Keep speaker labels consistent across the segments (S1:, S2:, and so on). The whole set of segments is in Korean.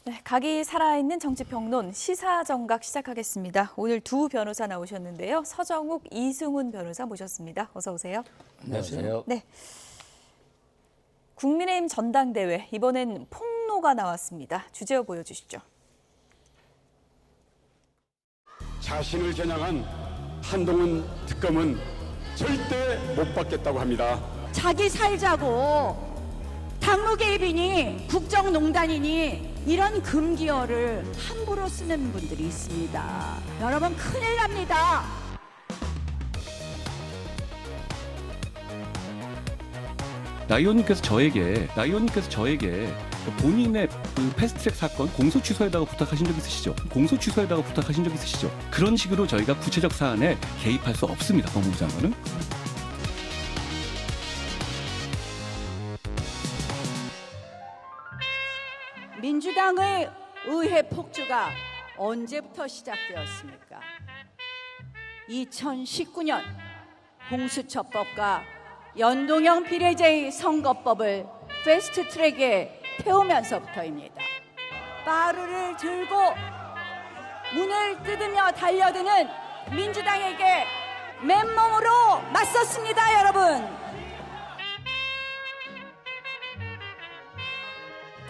S1: 네, 각이 살아있는 정치평론 시사정각 시작하겠습니다. 오늘 두 변호사 나오셨는데요. 서정욱, 이승훈 변호사 모셨습니다. 어서 오세요.
S2: 안녕하세요.
S1: 네, 국민의힘 전당대회 이번엔 폭로가 나왔습니다. 주제어 보여주시죠.
S3: 자신을 겨냥한 한동훈 특검은 절대 못 받겠다고 합니다.
S4: 자기 살자고 당무 개입이니 국정농단이니 이런 금기어를 함부로 쓰는 분들이 있습니다. 여러분 큰일 납니다.
S5: 나 의원님께서 저에게 본인의 그 패스트트랙 사건 공소 취소에다가 부탁하신 적 있으시죠? 공소 취소에다가 부탁하신 적 있으시죠? 그런 식으로 저희가 구체적 사안에 개입할 수 없습니다. 법무부 장관은.
S4: 민주당의 의회 폭주가 언제부터 시작되었습니까? 2019년 공수처법과 연동형 비례제의 선거법을 패스트트랙에 태우면서부터입니다. 빠루를 들고 문을 뜯으며 달려드는 민주당에게 맨몸으로 맞섰습니다, 여러분.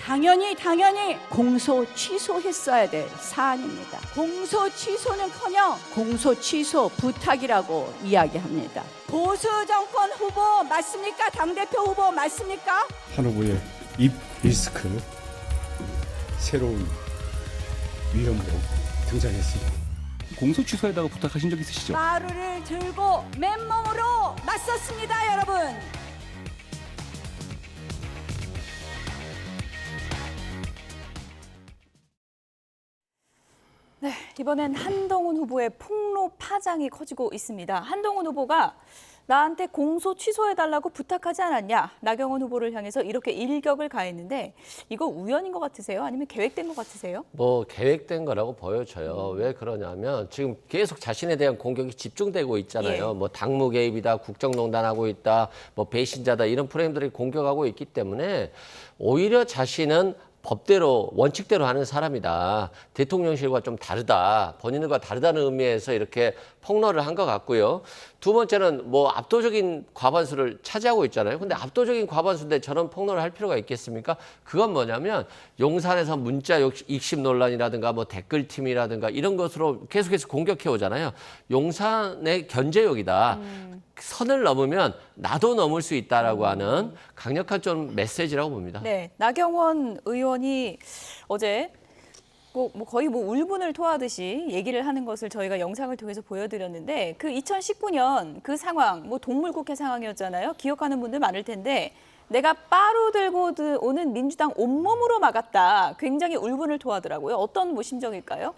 S4: 당연히 공소 취소했어야 될 사안입니다. 공소 취소는커녕 공소 취소 부탁이라고 이야기합니다. 보수 정권 후보 맞습니까? 당대표 후보 맞습니까?
S6: 한 후보의 입 리스크 새로운 위험으로 등장했습니다.
S5: 공소 취소에다가 부탁하신 적 있으시죠?
S4: 빠루를 들고 맨몸으로 맞섰습니다, 여러분.
S1: 네, 이번엔 한동훈 후보의 폭로 파장이 커지고 있습니다. 한동훈 후보가 나한테 공소 취소해달라고 부탁하지 않았냐? 나경원 후보를 향해서 이렇게 일격을 가했는데 이거 우연인 것 같으세요? 아니면 계획된 것 같으세요?
S2: 계획된 거라고 보여져요. 왜 그러냐면 지금 계속 자신에 대한 공격이 집중되고 있잖아요.
S1: 예.
S2: 당무 개입이다, 국정농단하고 있다, 배신자다 이런 프레임들이 공격하고 있기 때문에 오히려 자신은 법대로 원칙대로 하는 사람이다. 대통령실과 좀 다르다. 본인과 다르다는 의미에서 이렇게 폭로를 한 것 같고요. 두 번째는 압도적인 과반수를 차지하고 있잖아요. 근데 압도적인 과반수인데 저런 폭로를 할 필요가 있겠습니까? 그건 뭐냐면 용산에서 문자 익십 논란이라든가 댓글팀이라든가 이런 것으로 계속해서 공격해 오잖아요. 용산의 견제욕이다. 선을 넘으면 나도 넘을 수 있다라고 하는 강력한 좀 메시지라고 봅니다.
S1: 네, 나경원 의원이 어제 거의 울분을 토하듯이 얘기를 하는 것을 저희가 영상을 통해서 보여드렸는데 그 2019년 그 상황, 동물국회 상황이었잖아요. 기억하는 분들 많을 텐데 내가 빠루 들고 오는 민주당 온몸으로 막았다. 굉장히 울분을 토하더라고요. 어떤 심정일까요?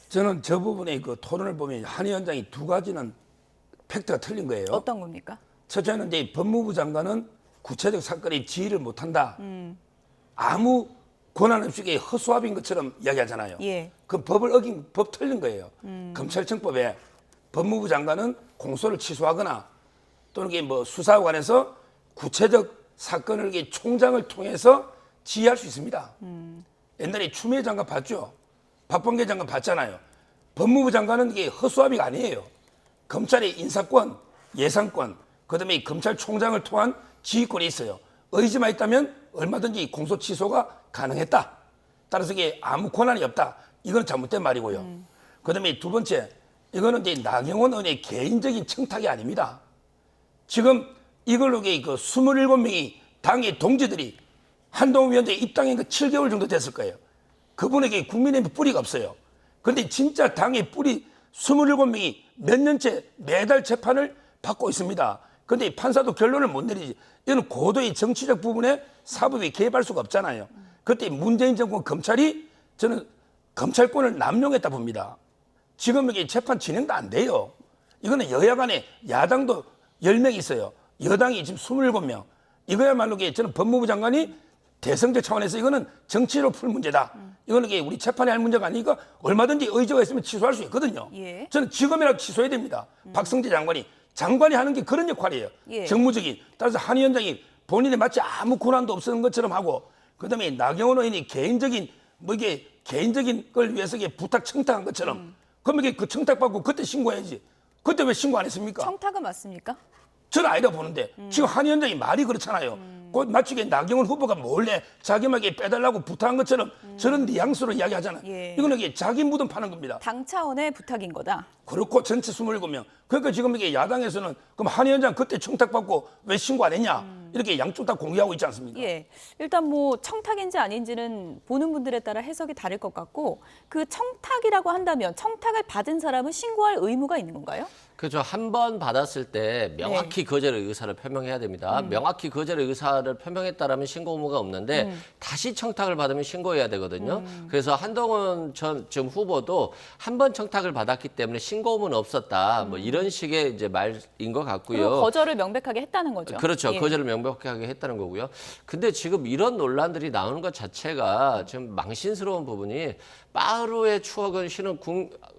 S7: 저는 저 부분에 그 토론을 보면 한 위원장이 두 가지는 팩트가 틀린 거예요.
S1: 어떤 겁니까?
S7: 첫째는 이제 법무부 장관은 구체적 사건에 지휘를 못한다. 아무 권한 없이 허수아비인 것처럼 이야기하잖아요.
S1: 예.
S7: 그 법을 어긴 법 틀린 거예요. 검찰청법에 법무부 장관은 공소를 취소하거나 또는 수사관에서 구체적 사건을 총장을 통해서 지휘할 수 있습니다. 옛날에 추미애 장관 봤죠? 박범계 장관 봤잖아요. 법무부 장관은 이게 허수아비가 아니에요. 검찰의 인사권, 예산권, 그다음에 검찰총장을 통한 지휘권이 있어요. 의지만 있다면 얼마든지 공소 취소가 가능했다. 따라서 이게 아무 권한이 없다. 이건 잘못된 말이고요. 그다음에 두 번째, 이거는 이제 나경원 의원의 개인적인 청탁이 아닙니다. 지금 이걸로 그 27명이 당의 동지들이 한동훈 위원장이 입당한 거 7개월 정도 됐을 거예요. 그분에게 국민의힘 뿌리가 없어요. 그런데 진짜 당의 뿌리 27명이 몇 년째 매달 재판을 받고 있습니다. 그런데 판사도 결론을 못 내리지. 이건 고도의 정치적 부분에 사법이 개입할 수가 없잖아요. 그때 문재인 정권 검찰이 저는 검찰권을 남용했다 봅니다. 지금 이게 재판 진행도 안 돼요. 이거는 여야 간에 야당도 10명 있어요. 여당이 지금 27명. 이거야말로 저는 법무부 장관이 대성적 차원에서 이거는 정치로 풀 문제다. 이거는 우리 재판에 할 문제가 아니니까 얼마든지 의지가 있으면 취소할 수 있거든요.
S1: 예.
S7: 저는 지금이라도 취소해야 됩니다. 박성재 장관이 하는 게 그런 역할이에요.
S1: 예.
S7: 정무적인. 따라서 한 위원장이 본인이 마치 아무 권한도 없는 것처럼 하고 그다음에 나경원 의원이 개인적인 뭐 이게 개인적인 걸 위해서 이게 부탁 청탁한 것처럼 그럼 이게 그 청탁받고 그때 신고해야지. 그때 왜 신고 안 했습니까?
S1: 청탁은 맞습니까?
S7: 저는 아니라 보는데 지금 한 위원장이 말이 그렇잖아요. 곧 마치 나경원 후보가 몰래 자기에게 빼달라고 부탁한 것처럼 저런 뉘앙스로 이야기하잖아요.
S1: 예.
S7: 이거는 이게 자기 무덤 파는 겁니다.
S1: 당 차원의 부탁인 거다.
S7: 그렇고 전체 27명. 그러니까 지금 이게 야당에서는 그럼 한 위원장 그때 청탁받고 왜 신고 안 했냐? 이렇게 양쪽 다 공개하고 있지 않습니까?
S1: 예. 일단 뭐 청탁인지 아닌지는 보는 분들에 따라 해석이 다를 것 같고 그 청탁이라고 한다면 청탁을 받은 사람은 신고할 의무가 있는 건가요?
S2: 그렇죠. 한 번 받았을 때 명확히 거절의 의사를 표명해야 됩니다. 명확히 거절의 의사를 표명했다라면 신고 의무가 없는데 다시 청탁을 받으면 신고해야 되거든요. 그래서 한동훈 전 지금 후보도 한 번 청탁을 받았기 때문에 신고 의무는 없었다. 뭐 이런 식의 이제 말인 것 같고요.
S1: 그리고 거절을 명백하게 했다는 거죠.
S2: 그렇죠.
S1: 예.
S2: 거절을 명백하게 했다는 거고요. 근데 지금 이런 논란들이 나오는 것 자체가 좀 망신스러운 부분이 빠르의 추억은 실은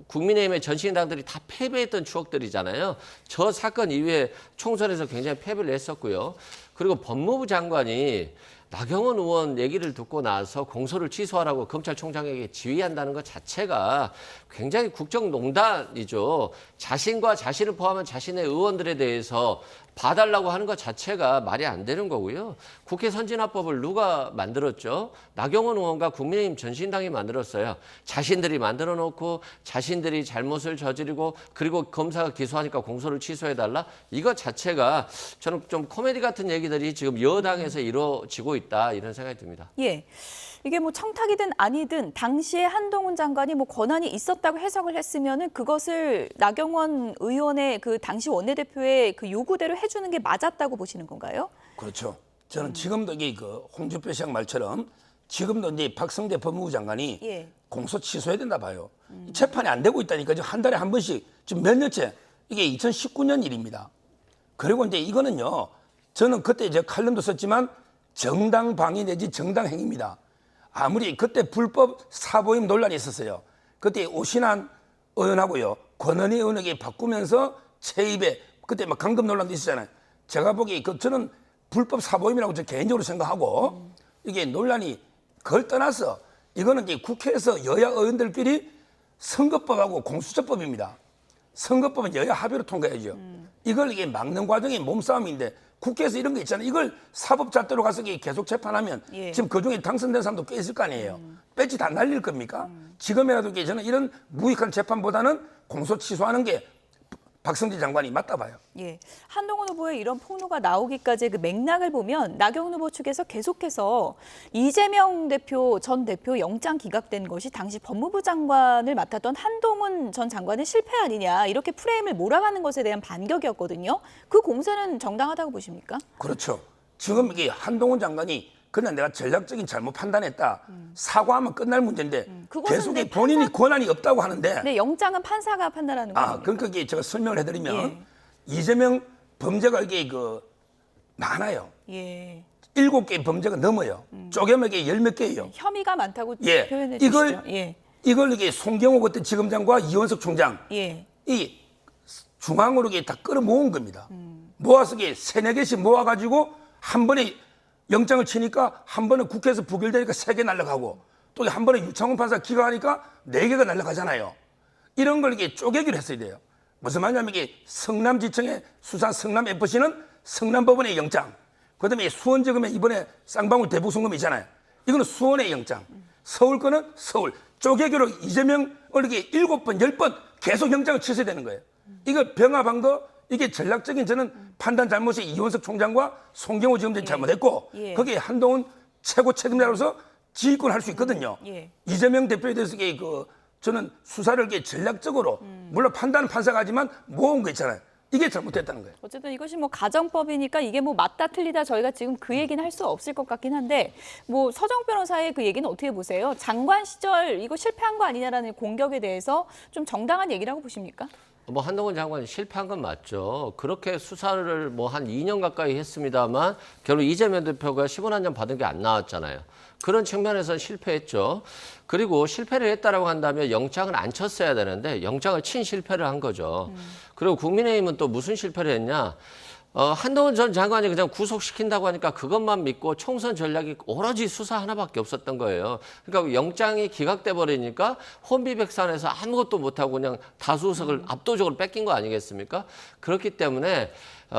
S2: 국민의힘의 전 신당들이 다 패배했던 추억들이잖아요. 저 사건 이후에 총선에서 굉장히 패배를 했었고요. 그리고 법무부 장관이 나경원 의원 얘기를 듣고 나서 공소를 취소하라고 검찰총장에게 지휘한다는 것 자체가 굉장히 국정농단이죠. 자신과 자신을 포함한 자신의 의원들에 대해서 봐달라고 하는 것 자체가 말이 안 되는 거고요. 국회 선진화법을 누가 만들었죠? 나경원 의원과 국민의힘 전신당이 만들었어요. 자신들이 만들어 놓고 자신들이 잘못을 저지르고 그리고 검사가 기소하니까 공소를 취소해달라? 이것 자체가 저는 좀 코미디 같은 얘기들이 지금 여당에서 이루어지고 있다 이런 생각이 듭니다.
S1: 예. 이게 뭐 청탁이든 아니든 당시에 한동훈 장관이 뭐 권한이 있었다고 해석을 했으면은 그것을 나경원 의원의 그 당시 원내대표의 그 요구대로 해주는 게 맞았다고 보시는 건가요?
S7: 그렇죠. 저는 지금도 이게 그 홍준표 시장 말처럼 지금도 이제 박성대 법무부 장관이
S1: 예.
S7: 공소 취소해야 된다 봐요. 재판이 안 되고 있다니까 지금 한 달에 한 번씩 지금 몇 년째 이게 2019년 일입니다. 그리고 이제 이거는요. 저는 그때 이제 칼럼도 썼지만 정당 방위 내지 정당 행위입니다. 아무리 그때 불법 사보임 논란이 있었어요. 그때 오신환 의원하고요. 권은희 의원에게 바꾸면서 체입에 그때 막 강금 논란도 있었잖아요. 제가 보기에 저는 불법 사보임이라고 저 개인적으로 생각하고 이게 논란이 그걸 떠나서 이거는 이제 국회에서 여야 의원들끼리 선거법하고 공수처법입니다. 선거법은 여야 합의로 통과해야죠. 이걸 이게 막는 과정이 몸싸움인데 국회에서 이런 거 있잖아요. 이걸 사법잣대로 가서 계속 재판하면
S1: 예.
S7: 지금 그중에 당선된 사람도 꽤 있을 거 아니에요. 배지 다 날릴 겁니까? 지금이라도 저는 이런 무익한 재판보다는 공소 취소하는 게 박성재 장관이 맞다 봐요.
S1: 예. 한동훈 후보의 이런 폭로가 나오기까지 그 맥락을 보면 나경원 후보 측에서 계속해서 이재명 전 대표 영장 기각된 것이 당시 법무부 장관을 맡았던 한동훈 전 장관의 실패 아니냐 이렇게 프레임을 몰아가는 것에 대한 반격이었거든요. 그 공세는 정당하다고 보십니까?
S7: 그렇죠. 지금 이게 한동훈 장관이 그냥 내가 전략적인 잘못 판단했다. 사과하면 끝날 문제인데
S1: 그것은
S7: 계속
S1: 근데
S7: 본인이 권한이 없다고 하는데
S1: 네, 영장은 판사가 판단하는 거예요.
S7: 그러니까 이게 제가 설명을 해드리면
S1: 예.
S7: 이재명 범죄가 이게 많아요.
S1: 예.
S7: 7개의 범죄가 넘어요. 쪼개면 이게 10몇 개예요.
S1: 혐의가 많다고
S7: 예.
S1: 표현해 주시죠.
S7: 이걸 이게 송경호 그때 지검장과 이원석 총장
S1: 예.
S7: 이 중앙으로 이게 다 끌어모은 겁니다. 모아서 이게 3-4개씩 모아가지고 한 번에 영장을 치니까 한 번은 국회에서 부결되니까 3개 날아가고 또 한 번에 유창훈 판사 기각하니까 4개가 날아가잖아요. 이런 걸 이게 쪼개기로 했어야 돼요. 무슨 말이냐면 이게 성남지청의 수사 성남FC는 성남법원의 영장, 그다음에 수원지검의 이번에 쌍방울 대북송금 있잖아요. 이거는 수원의 영장, 서울 거는 서울. 쪼개기로 이재명을 이렇게 7번, 10번 계속 영장을 취소해야 되는 거예요. 이걸 병합한 거 이게 전략적인 저는 판단 잘못이 이원석 총장과 송경호 지검장이 잘못했고
S1: 예.
S7: 거기에 한동훈 최고 책임자로서 지휘권을 할 수 있거든요.
S1: 예.
S7: 이재명 대표에 대해서 저는 수사를 이렇게 전략적으로 물론 판단은 판사가 하지만 모은 거 있잖아요. 이게 잘못됐다는 거예요.
S1: 어쨌든 이것이 뭐 가정법이니까 이게 뭐 맞다 틀리다 저희가 지금 그 얘기는 할 수 없을 것 같긴 한데 뭐 서정 변호사의 그 얘기는 어떻게 보세요? 장관 시절 이거 실패한 거 아니냐라는 공격에 대해서 좀 정당한 얘기라고 보십니까?
S2: 뭐 한동훈 장관이 실패한 건 맞죠. 그렇게 수사를 뭐 한 2년 가까이 했습니다만 결국 이재명 대표가 15년 받은 게 안 나왔잖아요. 그런 측면에서는 실패했죠. 그리고 실패를 했다라고 한다면 영장을 안 쳤어야 되는데 영장을 친 실패를 한 거죠. 그리고 국민의힘은 또 무슨 실패를 했냐? 한동훈 전 장관이 그냥 구속시킨다고 하니까 그것만 믿고 총선 전략이 오로지 수사 하나밖에 없었던 거예요. 그러니까 영장이 기각돼 버리니까 혼비백산해서 아무것도 못하고 그냥 다수석을 압도적으로 뺏긴 거 아니겠습니까? 그렇기 때문에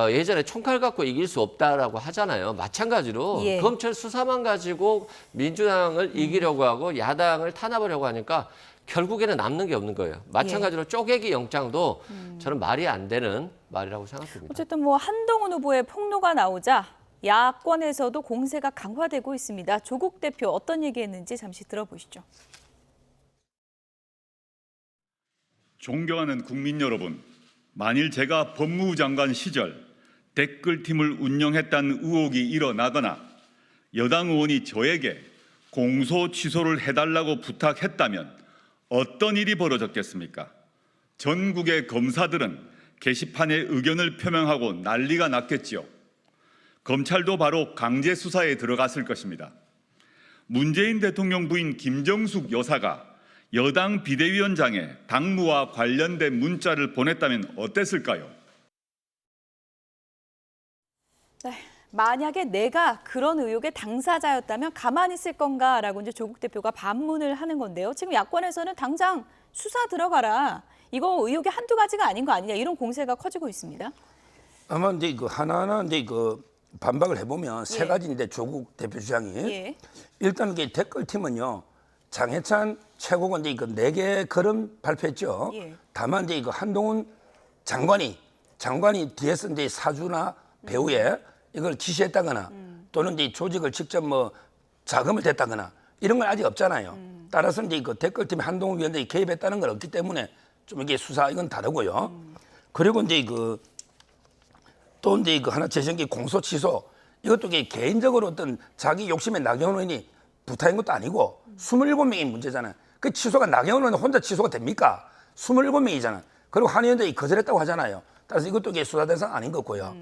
S2: 예전에 총칼 갖고 이길 수 없다라고 하잖아요. 마찬가지로
S1: 예.
S2: 검찰 수사만 가지고 민주당을 이기려고 하고 야당을 탄압하려고 하니까 결국에는 남는 게 없는 거예요. 마찬가지로 쪼개기 영장도 저는 말이 안 되는 말이라고 생각합니다.
S1: 어쨌든 뭐 한동훈 후보의 폭로가 나오자 야권에서도 공세가 강화되고 있습니다. 조국 대표 어떤 얘기했는지 잠시 들어보시죠.
S8: 존경하는 국민 여러분, 만일 제가 법무부 장관 시절 댓글팀을 운영했다는 의혹이 일어나거나 여당 의원이 저에게 공소 취소를 해달라고 부탁했다면 어떤 일이 벌어졌겠습니까? 전국의 검사들은 게시판에 의견을 표명하고 난리가 났겠지요. 검찰도 바로 강제 수사에 들어갔을 것입니다. 문재인 대통령 부인 김정숙 여사가 여당 비대위원장에 당무와 관련된 문자를 보냈다면 어땠을까요?
S1: 네, 만약에 내가 그런 의혹의 당사자였다면 가만히 있을 건가라고 이제 조국 대표가 반문을 하는 건데요. 지금 야권에서는 당장 수사 들어가라. 이거 의혹이 한두 가지가 아닌 거 아니냐 이런 공세가 커지고 있습니다.
S7: 아마 이제 그 하나하나 이제 그 반박을 해보면 세
S1: 예.
S7: 가지인데 조국 대표 주장이
S1: 예.
S7: 일단 그 댓글팀은요 장해찬 최고가 이제 그 4개 걸음 발표했죠.
S1: 예.
S7: 다만 이제 그 한동훈 장관이 뒤에서 이제 사주나 배우에 이걸 지시했다거나 또는 이제 조직을 직접 뭐 자금을 댔다거나 이런 건 아직 없잖아요. 따라서 이제 그 댓글팀 한동훈 위원장이 개입했다는 건 없기 때문에 좀 이게 수사 이건 다르고요. 그리고 이제 또 이제 하나 제시한 게 공소 취소 이것도 이게 개인적으로 어떤 자기 욕심에 나경원 의원이 부타인 것도 아니고 27명이 문제잖아요. 그 취소가 나경원 의원 혼자 취소가 됩니까? 27명이잖아요. 그리고 한 의원장이 거절했다고 하잖아요. 따라서 이것도 이게 수사 대상 아닌 거고요.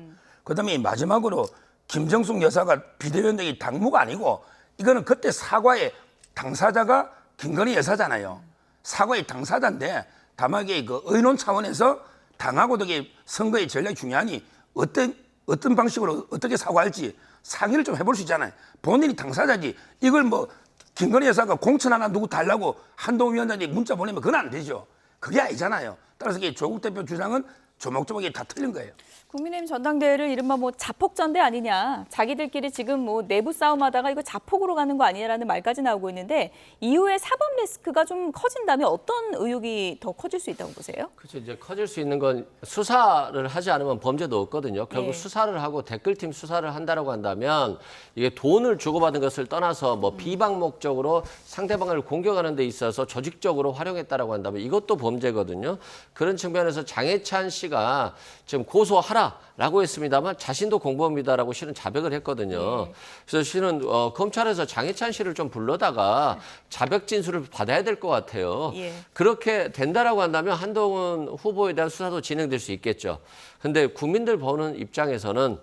S7: 그다음에 마지막으로 김정숙 여사가 비대위원장이 당무가 아니고 이거는 그때 사과의 당사자가 김건희 여사잖아요. 사과의 당사자인데 다만 이게 그 의논 차원에서 당하고 되게 선거의 전략이 중요하니 어떤 방식으로 어떻게 사과할지 상의를 좀 해볼 수 있잖아요. 본인이 당사자지 이걸 뭐 김건희 여사가 공천 하나 누구 달라고 한동훈 위원장이 문자 보내면 그건 안 되죠. 그게 아니잖아요. 따라서 이게 조국 대표 주장은 조목조목 다 틀린 거예요.
S1: 국민의힘 전당대회를 이른바 뭐 자폭전대 아니냐. 자기들끼리 지금 뭐 내부 싸움하다가 이거 자폭으로 가는 거 아니냐라는 말까지 나오고 있는데 이후에 사법 리스크가 좀 커진다면 어떤 의혹이 더 커질 수 있다고 보세요?
S2: 그렇죠. 이제 커질 수 있는 건 수사를 하지 않으면 범죄도 없거든요. 결국
S1: 예.
S2: 수사를 하고 댓글팀 수사를 한다라고 한다면 이게 돈을 주고받은 것을 떠나서 뭐 비방 목적으로 상대방을 공격하는 데 있어서 조직적으로 활용했다라고 한다면 이것도 범죄거든요. 그런 측면에서 장해찬 씨가 지금 고소하라라고 했습니다만 자신도 공범이다라고 실은 자백을 했거든요. 그래서 실은 검찰에서 장해찬 씨를 좀 불러다가 자백 진술을 받아야 될 것 같아요.
S1: 예.
S2: 그렇게 된다라고 한다면 한동훈 후보에 대한 수사도 진행될 수 있겠죠. 근데 국민들 보는 입장에서는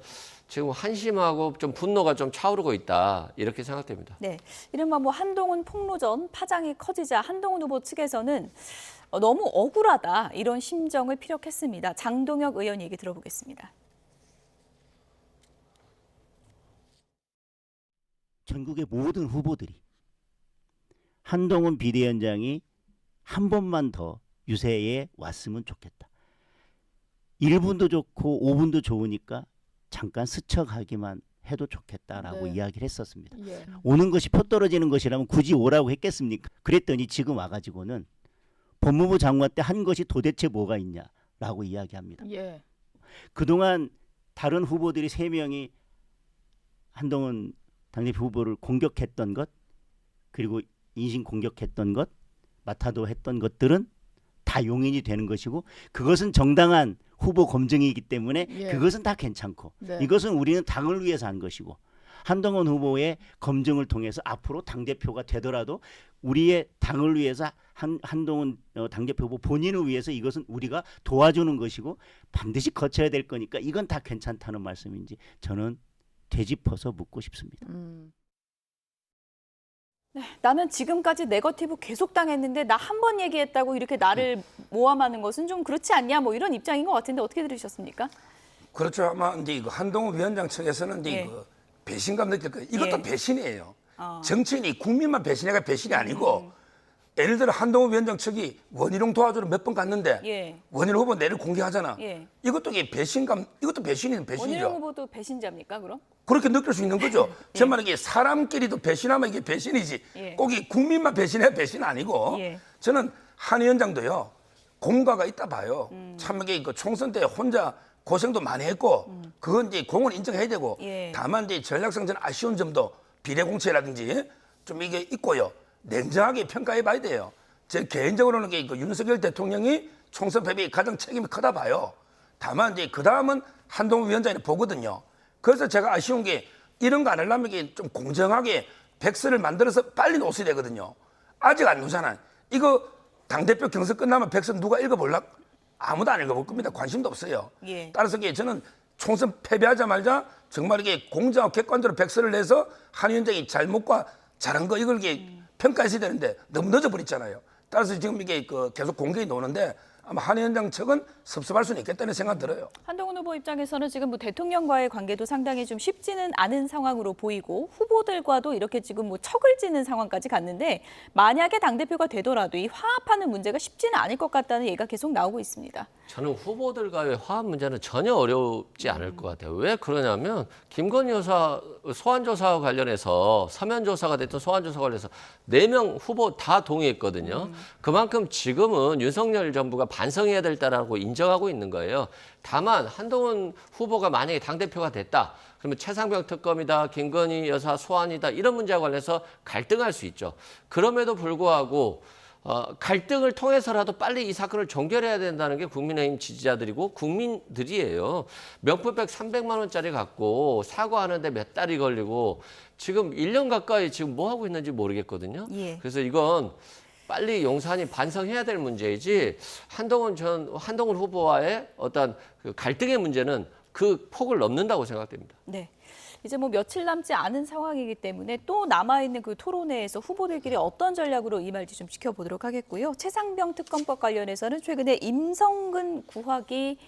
S2: 지금 한심하고 좀 분노가 좀 차오르고 있다 이렇게 생각됩니다.
S1: 네, 이른바 뭐 한동훈 폭로전 파장이 커지자 한동훈 후보 측에서는 너무 억울하다 이런 심정을 피력했습니다. 장동혁 의원 얘기 들어보겠습니다.
S9: 전국의 모든 후보들이 한동훈 비대위원장이 한 번만 더 유세에 왔으면 좋겠다. 1분도 좋고 5분도 좋으니까 잠깐 스쳐가기만 해도 좋겠다라고 이야기를 했었습니다.
S4: 예.
S9: 오는 것이 표 떨어지는 것이라면 굳이 오라고 했겠습니까? 그랬더니 지금 와가지고는 법무부 장관 때 한 것이 도대체 뭐가 있냐라고 이야기합니다.
S4: 예.
S9: 그동안 다른 후보들이 3명이 한동훈 당대표 후보를 공격했던 것 그리고 인신 공격했던 것 마타도 했던 것들은 다 용인이 되는 것이고 그것은 정당한 후보 검증이기 때문에
S4: 예.
S9: 그것은 다 괜찮고
S4: 네.
S9: 이것은 우리는 당을 위해서 한 것이고 한동훈 후보의 검증을 통해서 앞으로 당대표가 되더라도 우리의 당을 위해서 한동훈 당대표 후보 본인을 위해서 이것은 우리가 도와주는 것이고 반드시 거쳐야 될 거니까 이건 다 괜찮다는 말씀인지 저는 되짚어서 묻고 싶습니다.
S1: 네, 나는 지금까지 네거티브 계속 당했는데 나 한 번 얘기했다고 이렇게 나를 모함하는 것은 좀 그렇지 않냐 뭐 이런 입장인 것 같은데 어떻게 들으셨습니까?
S7: 그렇죠. 아마 이제 이거 한동훈 위원장 측에서는 이제
S1: 예.
S7: 그 배신감 느낄 거예요. 이것도
S1: 예.
S7: 배신이에요. 정치인이 국민만 배신해가 배신이 아니고 예를 들어 한동훈 위원장 측이 원희룡 도와주러 몇 번 갔는데
S1: 예.
S7: 원희룡 후보 내를 공개하잖아.
S1: 예.
S7: 이것도 이게 배신감, 이것도 배신이죠.
S1: 원희룡 후보도 배신자입니까 그럼?
S7: 그렇게 느낄 수 있는 거죠. 제 말은 이게 사람끼리도 배신하면 이게 배신이지.
S1: 예.
S7: 꼭 이 국민만 배신해야 배신 아니고.
S1: 예.
S7: 저는 한 위원장도요. 공과가 있다 봐요. 참 이게 그 총선 때 혼자 고생도 많이 했고 그건 이제 공을 인정해야 되고
S1: 예.
S7: 다만 이제 전략상 저는 아쉬운 점도 비례공천이라든지 좀 이게 있고요. 냉정하게 평가해 봐야 돼요. 제 개인적으로는 그 윤석열 대통령이 총선 패배에 가장 책임이 크다 봐요. 다만 이제 그 다음은 한동훈 위원장이 보거든요. 그래서 제가 아쉬운 게 이런 거 안 하려면 이게 좀 공정하게 백서를 만들어서 빨리 놓으셔야 되거든요. 아직 안 놓잖아요. 이거 당대표 경선 끝나면 백서 누가 읽어볼라? 아무도 안 읽어볼 겁니다. 관심도 없어요.
S1: 예.
S7: 따라서 이게 저는 총선 패배하자마자 정말 이게 공정하고 객관적으로 백서를 내서 한 위원장이 잘못과 잘한 거 이걸 이게 평가했어야 되는데 너무 늦어버렸잖아요. 따라서 지금 이게 그 계속 공개해 놓는데 아마 한 위원장 측은 섭섭할 수는 있겠다는 생각 들어요.
S1: 한동훈 후보 입장에서는 지금 뭐 대통령과의 관계도 상당히 좀 쉽지는 않은 상황으로 보이고 후보들과도 이렇게 지금 뭐 척을 지는 상황까지 갔는데 만약에 당대표가 되더라도 이 화합하는 문제가 쉽지는 않을 것 같다는 얘기가 계속 나오고 있습니다.
S2: 저는 후보들과의 화합 문제는 전혀 어렵지 않을 것 같아요. 왜 그러냐면 김건희 여사 소환조사와 관련해서 서면조사가 됐든 소환조사 관련해서 4명 후보 다 동의했거든요. 그만큼 지금은 윤석열 정부가 반성해야 될 때라고 인정하고 있는 거예요. 다만 한동훈 후보가 만약에 당대표가 됐다. 그러면 최상병 특검이다, 김건희 여사 소환이다 이런 문제와 관련해서 갈등할 수 있죠. 그럼에도 불구하고 갈등을 통해서라도 빨리 이 사건을 종결해야 된다는 게 국민의힘 지지자들이고 국민들이에요. 명품백 300만 원짜리 갖고 사과하는데 몇 달이 걸리고 지금 1년 가까이 지금 뭐 하고 있는지 모르겠거든요.
S1: 예.
S2: 그래서 이건 빨리 용산이 반성해야 될 문제이지 한동훈 후보와의 어떤 그 갈등의 문제는 그 폭을 넘는다고 생각됩니다.
S1: 네. 이제 뭐 며칠 남지 않은 상황이기 때문에 또 남아있는 그 토론회에서 후보들끼리 어떤 전략으로 임할지 좀 지켜보도록 하겠고요. 최상병 특검법 관련해서는 최근에 임성근 구학이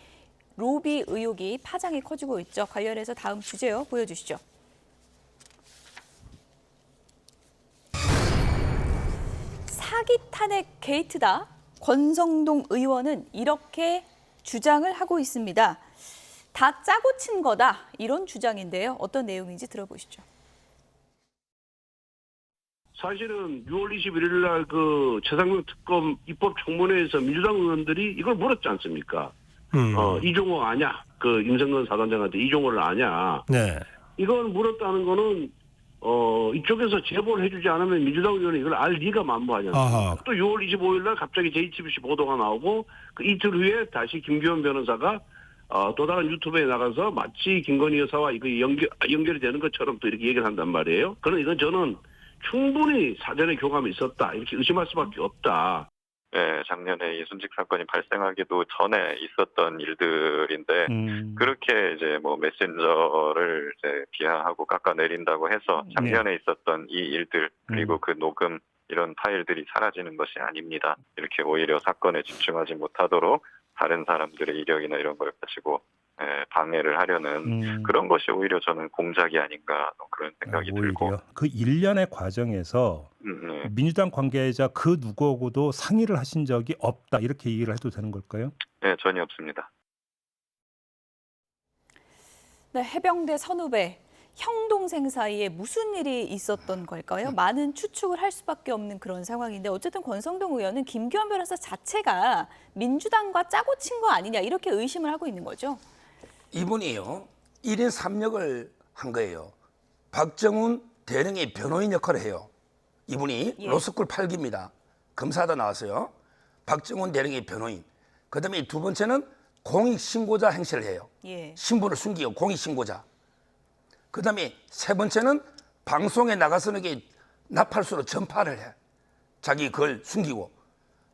S1: 로비 의혹이 파장이 커지고 있죠. 관련해서 다음 주제요. 보여주시죠. 사기 탄핵 게이트다. 권성동 의원은 이렇게 주장을 하고 있습니다. 다 짜고 친 거다. 이런 주장인데요. 어떤 내용인지 들어보시죠.
S10: 사실은 6월 21일 날 그 최상병 특검 입법 청문회에서 민주당 의원들이 이걸 물었지 않습니까? 이종호 아냐? 그 임성근 사단장한테 이종호를 아냐?
S11: 네.
S10: 이걸 물었다는 거는 이쪽에서 제보를 해주지 않으면 민주당 의원이 이걸 알 리가 만무하지 않습니까? 또 6월 25일 날 갑자기 JTBC 보도가 나오고 그 이틀 후에 다시 김규현 변호사가 또 다른 유튜브에 나가서 마치 김건희 여사와 이거 연결이 되는 것처럼 또 이렇게 얘기를 한단 말이에요. 그러나 이건 저는 충분히 사전에 교감이 있었다. 이렇게 의심할 수밖에 없다.
S12: 네, 작년에 이순직 사건이 발생하기도 전에 있었던 일들인데 그렇게 이제 뭐 메신저를 이제 비하하고 깎아내린다고 해서 작년에 있었던 이 일들 그리고 그 녹음 이런 파일들이 사라지는 것이 아닙니다. 이렇게 오히려 사건에 집중하지 못하도록 다른 사람들의 이력이나 이런 걸 가지고 방해를 하려는 그런 것이 오히려 저는 공작이 아닌가 그런 생각이 들고.
S11: 그 일련의 과정에서 민주당 관계자 그 누구하고도 상의를 하신 적이 없다 이렇게 얘기를 해도 되는 걸까요?
S12: 네, 전혀 없습니다.
S1: 네, 해병대 선후배 형 동생 사이에 무슨 일이 있었던 걸까요? 많은 추측을 할 수밖에 없는 그런 상황인데 어쨌든 권성동 의원은 김규현 변호사 자체가 민주당과 짜고 친 거 아니냐 이렇게 의심을 하고 있는 거죠.
S7: 이분이요 1인 3역을 한 거예요. 박정훈 대령의 변호인 역할을 해요. 이분이 로스쿨 8기입니다. 검사도 나왔어요. 박정훈 대령의 변호인. 그다음에 두 번째는 공익신고자 행세를 해요. 신분을 숨기고 공익신고자. 그다음에 세 번째는 방송에 나가서는 이게 나팔수로 전파를 해. 자기 그걸 숨기고.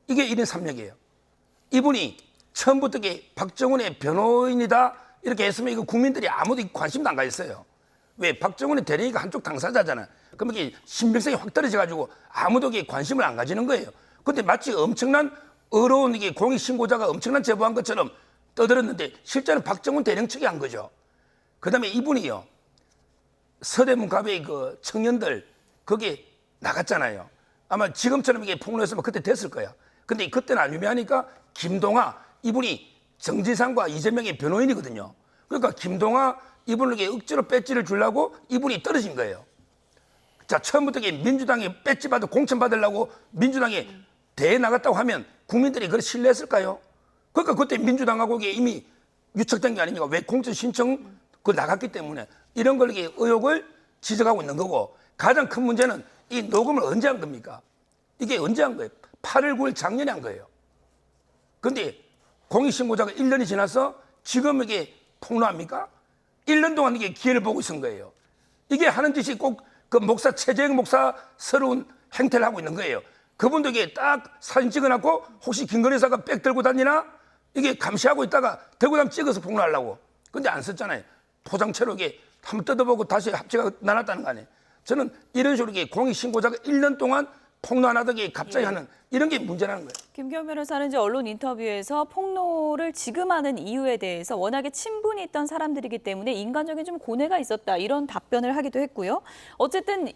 S7: 이게 1인 3역이에요. 이분이 처음부터 박정훈의 변호인이다 이렇게 했으면 이거 국민들이 아무도 관심도 안 가졌어요. 왜? 박정훈의 대리인이 한쪽 당사자잖아. 그러면 이게 신빙성이 확 떨어져가지고 아무도 관심을 안 가지는 거예요. 근데 마치 엄청난 어려운 이게 공익신고자가 엄청난 제보한 것처럼 떠들었는데 실제는 박정훈 대령 측이 한 거죠. 그다음에 이분이요. 서대문갑의 그 청년들 거기에 나갔잖아요. 아마 지금처럼 이게 폭로했으면 그때 됐을 거야. 근데 그때는 안 유명하니까 김동아 이분이 정지상과 이재명의 변호인이거든요. 그러니까 김동아 이분에게 억지로 배지를 주려고 이분이 떨어진 거예요. 자, 처음부터 민주당이 배지 받아 공천 받으려고 민주당에 대에 나갔다고 하면 국민들이 그걸 신뢰했을까요? 그러니까 그때 민주당하고 이미 유착된 게 아니니까 왜 공천 신청 그 나갔기 때문에 이런 걸 의혹을 지적하고 있는 거고 가장 큰 문제는 이 녹음을 언제 한 겁니까? 이게 언제 한 거예요? 8월 9일 작년에 한 거예요. 근데 공익신고자가 1년이 지나서 지금 이게 폭로합니까? 1년 동안 이게 기회를 보고 있은 거예요. 이게 하는 짓이 꼭 그 목사, 최재형 목사스러운 행태를 하고 있는 거예요. 그분도 이게 딱 사진 찍어놨고 혹시 김건희 여사가 백 들고 다니나? 이게 감시하고 있다가 들고 다니면 찍어서 폭로하려고. 근데 안 썼잖아요. 포장채로 이게 한번 뜯어보고 다시 합체가 나눴다는 거 아니에요. 저는 이런 식으로 이게 공익신고자가 1년 동안 폭로 안 하더니 갑자기 하는 이런 게 문제라는 거예요.
S1: 김기현 변호사는 이제 언론 인터뷰에서 폭로를 지금 하는 이유에 대해서 워낙에 친분이 있던 사람들이기 때문에 인간적인 좀 고뇌가 있었다 이런 답변을 하기도 했고요. 어쨌든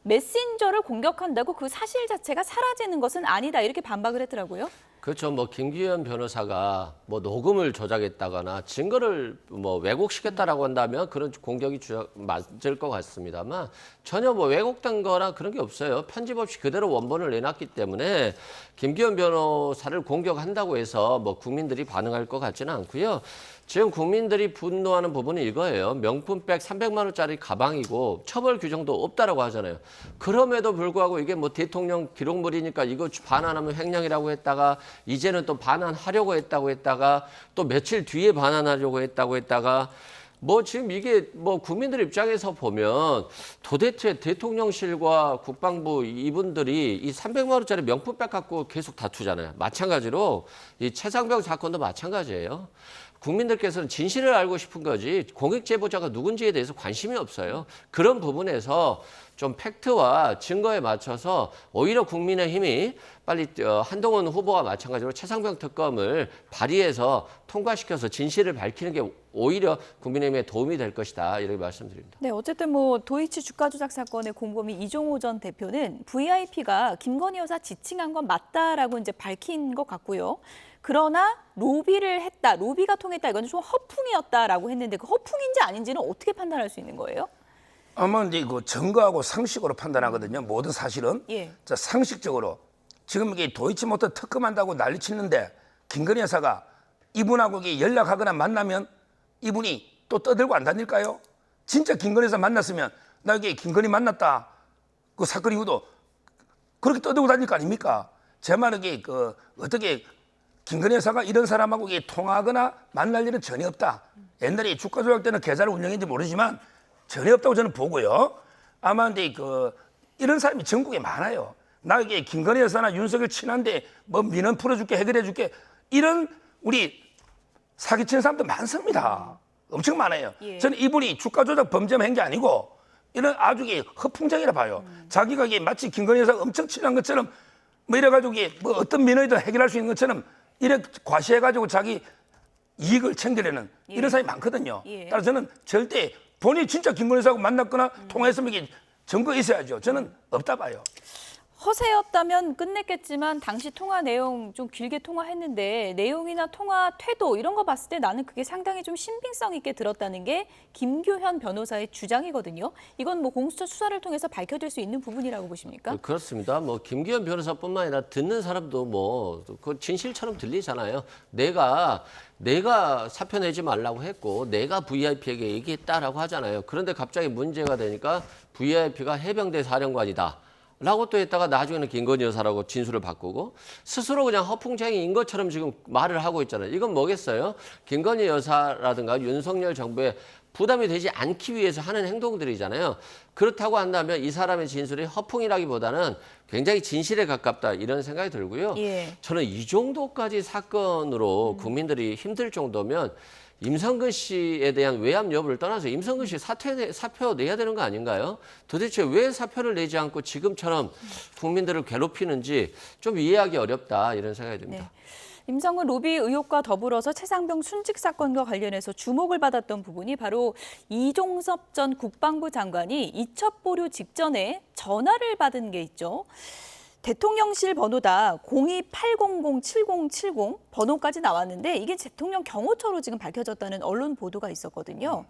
S1: 메신저를 공격한다고 그 사실 자체가 사라지는 것은 아니다 이렇게 반박을 했더라고요.
S2: 그렇죠. 뭐 김기현 변호사가 뭐 녹음을 조작했다거나 증거를 뭐 왜곡시켰다라고 한다면 그런 공격이 맞을 것 같습니다만 전혀 뭐 왜곡된 거나 그런 게 없어요. 편집 없이 그대로 원본을 내놨기 때문에 김기현 변호사를 공격한다고 해서 뭐 국민들이 반응할 것 같지는 않고요. 지금 국민들이 분노하는 부분이 이거예요. 명품백 300만 원짜리 가방이고 처벌 규정도 없다라고 하잖아요. 그럼에도 불구하고 이게 뭐 대통령 기록물이니까 이거 반환하면 횡령이라고 했다가 이제는 또 반환하려고 했다가 또 며칠 뒤에 반환하려고 했다가 뭐 지금 이게 뭐 국민들 입장에서 보면 도대체 대통령실과 국방부 이분들이 이 300만 원짜리 명품백 갖고 계속 다투잖아요. 마찬가지로 이 최상병 사건도 마찬가지예요. 국민들께서는 진실을 알고 싶은 거지 공익 제보자가 누군지에 대해서 관심이 없어요. 그런 부분에서 좀 팩트와 증거에 맞춰서 오히려 국민의힘이 빨리 한동훈 후보와 마찬가지로 최상병 특검을 발의해서 통과시켜서 진실을 밝히는 게 오히려 국민의힘에 도움이 될 것이다 이렇게 말씀드립니다.
S1: 네, 어쨌든 뭐 도이치 주가 조작 사건의 공범이 이종호 전 대표는 VIP가 김건희 여사 지칭한 건 맞다라고 이제 밝힌 것 같고요. 그러나 로비를 했다, 로비가 통했다 이건 좀 허풍이었다라고 했는데 그 허풍인지 아닌지는 어떻게 판단할 수 있는 거예요?
S7: 아마 이제 그 증거하고 상식으로 판단하거든요. 모든 사실은.
S1: 예.
S7: 자, 상식적으로 지금 이게 도이치모터 특검한다고 난리치는데 김건희 여사가 이분하고 이게 연락하거나 만나면 이분이 또 떠들고 안 다닐까요? 진짜 김건희 여사 만났으면 나 이게 김건희 만났다. 그 사건 이후도 그렇게 떠들고 다닐 거 아닙니까? 제 말은 이게 그 어떻게 김건희 여사가 이런 사람하고 이게 통화하거나 만날 일은 전혀 없다. 옛날에 주가 조작 때는 계좌를 운영했는지 모르지만 전혀 없다고 저는 보고요. 아마 근데 그 이런 사람이 전국에 많아요. 나 이게 김건희 여사나 윤석열 친한데 뭐 민원 풀어줄게 해결해줄게 이런 우리 사기치는 사람도 많습니다. 엄청 많아요.
S1: 예.
S7: 저는 이분이 주가 조작 범죄만 한 게 아니고 이런 아주 허풍쟁이라 봐요. 자기가 이게 마치 김건희 여사가 엄청 친한 것처럼 뭐 이래가지고 이게 뭐 어떤 민원이든 해결할 수 있는 것처럼 이렇게 과시해가지고 자기 이익을 챙기려는 이런 사람이 많거든요.
S1: 예.
S7: 따라서 저는 절대 본인이 진짜 김건희 여사하고 만났거나 통화했으면 이게 증거 있어야죠. 저는 없다 봐요.
S1: 허세였다면 끝냈겠지만 당시 통화 내용 좀 길게 통화했는데 내용이나 통화 태도 이런 거 봤을 때 나는 그게 상당히 좀 신빙성 있게 들었다는 게 김규현 변호사의 주장이거든요. 이건 뭐 공수처 수사를 통해서 밝혀질 수 있는 부분이라고 보십니까?
S2: 그렇습니다. 뭐 김기현 변호사뿐만 아니라 듣는 사람도 뭐 그 진실처럼 들리잖아요. 내가 사표 내지 말라고 했고 내가 VIP에게 얘기했다라고 하잖아요. 그런데 갑자기 문제가 되니까 VIP가 해병대 사령관이다. 라고 또 했다가 나중에는 김건희 여사라고 진술을 바꾸고 스스로 그냥 허풍쟁이인 것처럼 지금 말을 하고 있잖아요. 이건 뭐겠어요? 김건희 여사라든가 윤석열 정부에 부담이 되지 않기 위해서 하는 행동들이잖아요. 그렇다고 한다면 이 사람의 진술이 허풍이라기보다는 굉장히 진실에 가깝다 이런 생각이 들고요.
S1: 예.
S2: 저는 이 정도까지 사건으로 국민들이 힘들 정도면 임성근 씨에 대한 외압 여부를 떠나서 임성근 씨 사표 내야 되는 거 아닌가요? 도대체 왜 사표를 내지 않고 지금처럼 국민들을 괴롭히는지 좀 이해하기 어렵다 이런 생각이 듭니다.
S1: 네. 임성근 로비 의혹과 더불어서 최상병 순직 사건과 관련해서 주목을 받았던 부분이 바로 이종섭 전 국방부 장관이 이첩 보류 직전에 전화를 받은 게 있죠. 대통령실 번호다 028007070 번호까지 나왔는데 이게 대통령 경호처로 지금 밝혀졌다는 언론 보도가 있었거든요.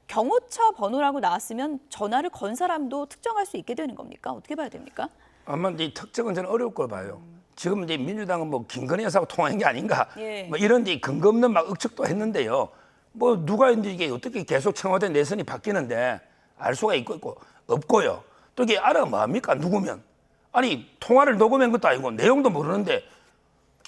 S1: 경호처 번호라고 나왔으면 전화를 건 사람도 특정할 수 있게 되는 겁니까? 어떻게 봐야 됩니까?
S7: 아마 이제 특정은 저는 어려울 걸 봐요. 지금 이제 민주당은 뭐 김건희 여사하고 통화한 게 아닌가,
S1: 예.
S7: 뭐 이런 이제 근거 없는 막 억측도 했는데요. 뭐 누가 이제 이게 어떻게 계속 청와대 내선이 바뀌는데 알 수가 있고 없고요. 또 이게 알아 뭐합니까? 누구면 아니 통화를 녹음한 것도 아니고 내용도 모르는데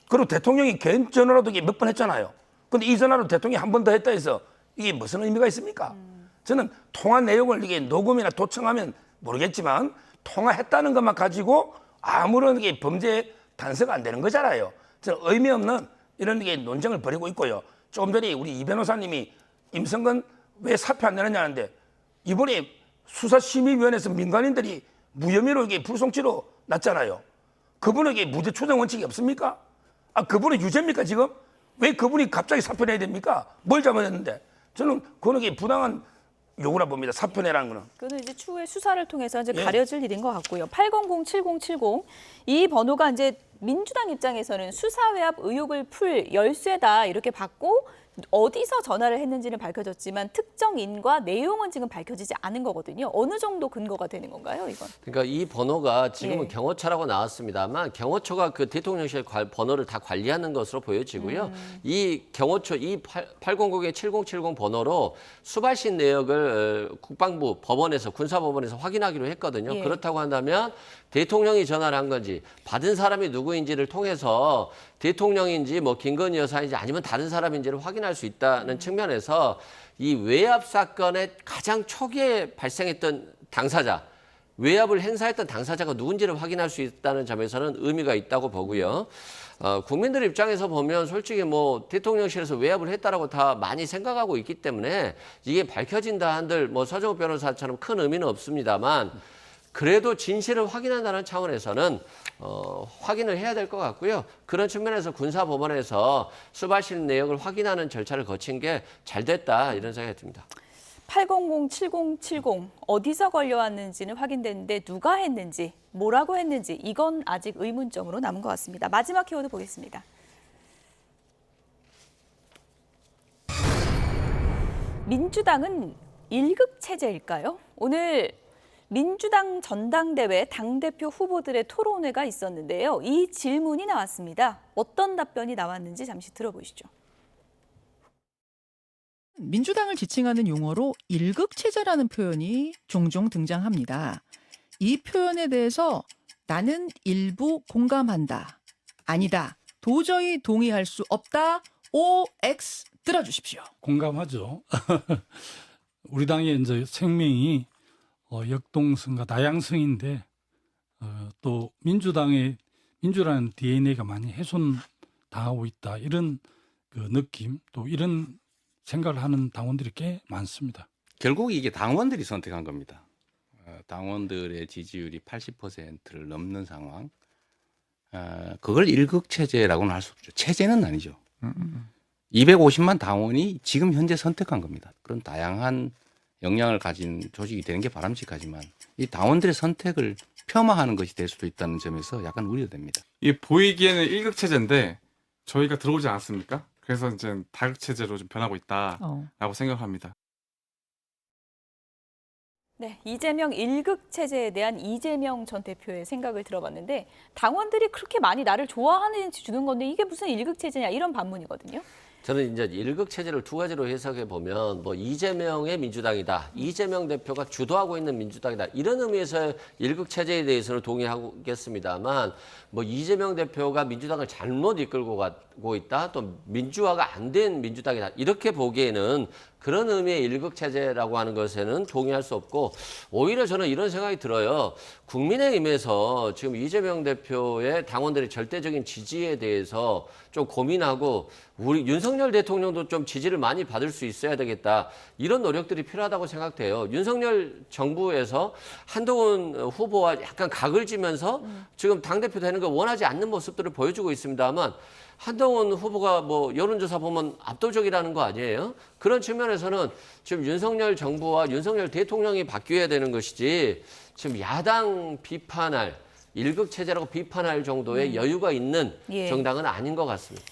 S7: 그리고 대통령이 개인 전화로도 이게 몇 번 했잖아요. 근데 이 전화로 대통령이 한 번 더 했다 해서 이게 무슨 의미가 있습니까? 저는 통화 내용을 이게 녹음이나 도청하면 모르겠지만 통화했다는 것만 가지고 아무런 게 범죄 단서가 안 되는 거잖아요. 저는 의미 없는 이런 게 논쟁을 벌이고 있고요. 조금 전에 우리 이 변호사님이 임성근 왜 사표 안 내느냐는데 이번에 수사심의위원회에서 민간인들이 무혐의로 이게 불송치로 났잖아요. 그분에게 무죄 추정 원칙이 없습니까? 아 그분은 유죄입니까 지금? 왜 그분이 갑자기 사표 내야 됩니까? 뭘 잘못했는데? 저는 그분에게 부당한 요구라 봅니다. 사표 내라는 거는.
S1: 그거는 이제 추후에 수사를 통해서 이제
S7: 예.
S1: 가려질 일인 것 같고요. 8007070 이 번호가 이제 민주당 입장에서는 수사 외압 의혹을 풀 열쇠다 이렇게 받고 어디서 전화를 했는지는 밝혀졌지만 특정인과 내용은 지금 밝혀지지 않은 거거든요. 어느 정도 근거가 되는 건가요, 이건?
S2: 그러니까 이 번호가 지금은
S1: 예.
S2: 경호처라고 나왔습니다만 경호처가 그 대통령실 번호를 다 관리하는 것으로 보여지고요. 이 경호처 이 800-7070 번호로 수발신 내역을 국방부 법원에서 군사법원에서 확인하기로 했거든요.
S1: 예.
S2: 그렇다고 한다면 대통령이 전화를 한 건지 받은 사람이 누구인지를 통해서 대통령인지 뭐 김건희 여사인지 아니면 다른 사람인지를 확인할 수 있다는 측면에서 이 외압 사건의 가장 초기에 발생했던 당사자, 외압을 행사했던 당사자가 누군지를 확인할 수 있다는 점에서는 의미가 있다고 보고요. 국민들 입장에서 보면 솔직히 뭐 대통령실에서 외압을 했다라고 다 많이 생각하고 있기 때문에 이게 밝혀진다 한들 뭐 서정욱 변호사처럼 큰 의미는 없습니다만 그래도 진실을 확인한다는 차원에서는 확인을 해야 될 것 같고요. 그런 측면에서 군사법원에서 수발신 내역을 확인하는 절차를 거친 게 잘 됐다 이런 생각이 듭니다.
S1: 800-7070 어디서 걸려왔는지는 확인됐는데 누가 했는지 뭐라고 했는지 이건 아직 의문점으로 남은 것 같습니다. 마지막 키워드 보겠습니다. 민주당은 일극 체제일까요? 오늘 민주당 전당대회 당대표 후보들의 토론회가 있었는데요. 이 질문이 나왔습니다. 어떤 답변이 나왔는지 잠시 들어보시죠.
S13: 민주당을 지칭하는 용어로 일극체제라는 표현이 종종 등장합니다. 이 표현에 대해서 나는 일부 공감한다. 아니다. 도저히 동의할 수 없다. OX 들어주십시오.
S14: 공감하죠. 우리 당의 이제 생명이 역동성과 다양성인데 또 민주라는 DNA가 많이 훼손당하고 있다. 이런 그 느낌 또 이런 생각을 하는 당원들이 꽤 많습니다.
S15: 결국 이게 당원들이 선택한 겁니다. 당원들의 지지율이 80%를 넘는 상황. 그걸 일극체제라고는 할 수 없죠. 체제는 아니죠. 250만 당원이 지금 현재 선택한 겁니다. 그런 다양한 역량을 가진 조직이 되는 게 바람직하지만 이 당원들의 선택을 폄하하는 것이 될 수도 있다는 점에서 약간 우려됩니다.
S16: 이 보이기에는 일극체제인데 저희가 들어오지 않았습니까? 그래서 이제 다극체제로 좀 변하고 있다라고 생각합니다.
S1: 네, 이재명 일극 체제에 대한 이재명 전 대표의 생각을 들어봤는데 당원들이 그렇게 많이 나를 좋아하는지 주는 건데 이게 무슨 일극 체제냐 이런 반문이거든요.
S2: 저는 이제 일극 체제를 두 가지로 해석해 보면 뭐 이재명의 민주당이다, 이재명 대표가 주도하고 있는 민주당이다 이런 의미에서 일극 체제에 대해서는 동의하겠습니다만 뭐 이재명 대표가 민주당을 잘못 이끌고 가고 있다, 또 민주화가 안 된 민주당이다 이렇게 보기에는 그런 의미의 일극 체제라고 하는 것에는 동의할 수 없고 오히려 저는 이런 생각이 들어요. 국민의힘에서 지금 이재명 대표의 당원들의 절대적인 지지에 대해서 좀 고민하고 우리 윤석열 대통령도 좀 지지를 많이 받을 수 있어야 되겠다. 이런 노력들이 필요하다고 생각돼요. 윤석열 정부에서 한동훈 후보와 약간 각을 지면서 지금 당대표 되는 걸 원하지 않는 모습들을 보여주고 있습니다만 한동훈 후보가 뭐 여론조사 보면 압도적이라는 거 아니에요? 그런 측면에서는 지금 윤석열 정부와 윤석열 대통령이 바뀌어야 되는 것이지 지금 야당 비판할 일극 체제라고 비판할 정도의 여유가 있는
S1: 예.
S2: 정당은 아닌 것 같습니다.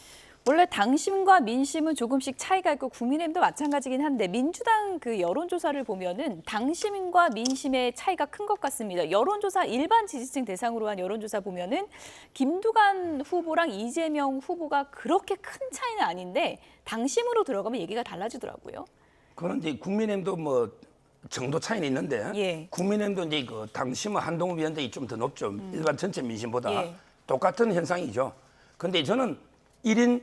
S1: 원래 당심과 민심은 조금씩 차이가 있고 국민의힘도 마찬가지긴 한데 민주당 그 여론조사를 보면은 당심과 민심의 차이가 큰 것 같습니다. 여론조사 일반 지지층 대상으로 한 여론조사 보면은 김두관 후보랑 이재명 후보가 그렇게 큰 차이는 아닌데 당심으로 들어가면 얘기가 달라지더라고요.
S7: 그런 이제 국민의힘도 뭐 정도 차이는 있는데
S1: 예.
S7: 국민의힘도 이제 그 당심은 한동훈 위원장이 좀 더 높죠. 일반 전체 민심보다
S1: 예.
S7: 똑같은 현상이죠. 근데 저는 1인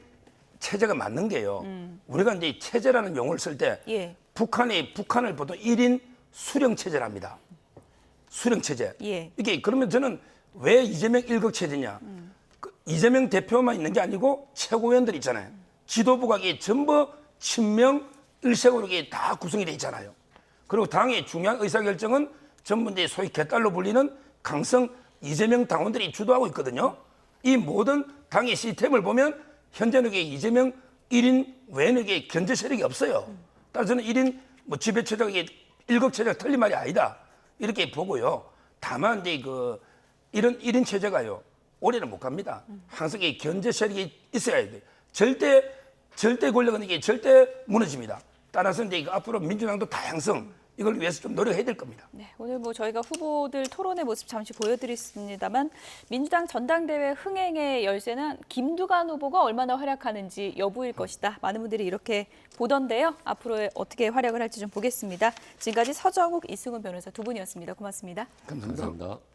S7: 체제가 맞는 게요. 우리가 이제 체제라는 용어를 쓸 때
S1: 예.
S7: 북한을 보통 1인 수령 체제를 합니다. 수령 체제.
S1: 예.
S7: 이게 그러면 저는 왜 이재명 일극 체제냐? 그 이재명 대표만 있는 게 아니고 최고위원들 있잖아요. 지도부가 이게 전부 친명 일색으로 이게 다 구성이 돼 있잖아요. 그리고 당의 중요한 의사결정은 전부 이제 소위 개딸로 불리는 강성 이재명 당원들이 주도하고 있거든요. 이 모든 당의 시스템을 보면 현재는 이재명 1인 외에는 견제 세력이 없어요. 따라서 저는 1인 뭐 지배체제가 일극 체제가 틀린 말이 아니다. 이렇게 보고요. 다만 이제 그 이런 1인 체제가요. 오래는 못 갑니다. 항상 이 견제 세력이 있어야 돼. 절대 권력은 이게 절대 무너집니다. 따라서 이제 앞으로 민주당도 다양성 이걸 위해서 좀 노력해야 될 겁니다.
S1: 네, 오늘 뭐 저희가 후보들 토론의 모습 잠시 보여드렸습니다만 민주당 전당대회 흥행의 열쇠는 김두관 후보가 얼마나 활약하는지 여부일 것이다. 많은 분들이 이렇게 보던데요. 앞으로 어떻게 활약을 할지 좀 보겠습니다. 지금까지 서정욱, 이승훈 변호사 두 분이었습니다. 고맙습니다.
S7: 감사합니다.
S2: 감사합니다.